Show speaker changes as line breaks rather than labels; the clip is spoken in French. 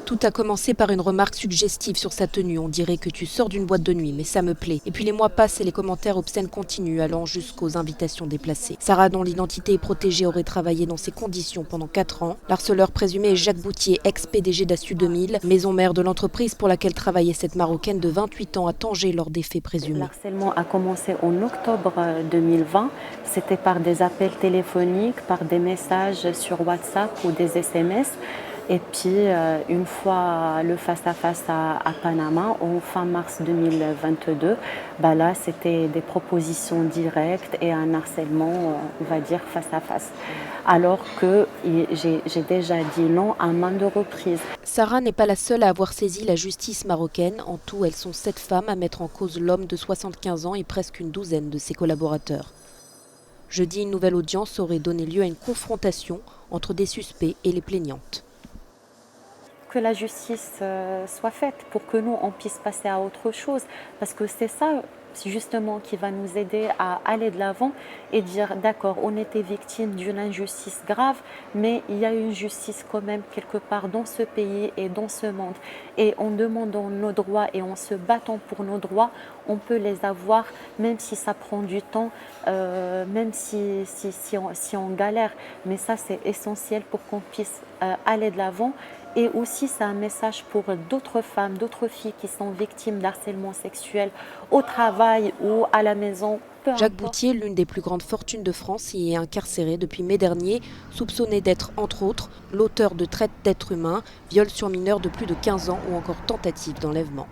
Tout a commencé par une remarque suggestive sur sa tenue. On dirait que tu sors d'une boîte de nuit, mais ça me plaît. Et puis les mois passent et les commentaires obscènes continuent, allant jusqu'aux invitations déplacées. Sarah, dont l'identité est protégée, aurait travaillé dans ces conditions pendant 4 ans. L'harceleur présumé est Jacques Boutier, ex-PDG d'Assu 2000, maison mère de l'entreprise pour laquelle travaillait cette Marocaine de 28 ans à Tanger lors des faits présumés.
L'harcèlement a commencé en octobre 2020. C'était par des appels téléphoniques, par des messages sur WhatsApp ou des SMS. Et puis, une fois le face-à-face à Panama, en fin mars 2022, là, c'était des propositions directes et un harcèlement, on va dire, face-à-face. Alors que j'ai déjà dit non à maintes reprises.
Sarah n'est pas la seule à avoir saisi la justice marocaine. En tout, elles sont 7 femmes à mettre en cause l'homme de 75 ans et presque une douzaine de ses collaborateurs. Jeudi, une nouvelle audience aurait donné lieu à une confrontation entre des suspects et les plaignantes.
Que la justice soit faite pour que nous, on puisse passer à autre chose. Parce que c'est ça, justement, qui va nous aider à aller de l'avant et dire, d'accord, on était victime d'une injustice grave, mais il y a une justice quand même quelque part dans ce pays et dans ce monde. Et en demandant nos droits et en se battant pour nos droits, on peut les avoir, même si ça prend du temps, même si on galère. Mais ça, c'est essentiel pour qu'on puisse aller de l'avant. Et aussi, c'est un message pour d'autres femmes, d'autres filles qui sont victimes d'harcèlement sexuel au travail ou à la maison.
Jacques Boutier, l'une des plus grandes fortunes de France, y est incarcéré depuis mai dernier, soupçonné d'être, entre autres, l'auteur de traite d'êtres humains, viol sur mineurs de plus de 15 ans ou encore tentative d'enlèvement.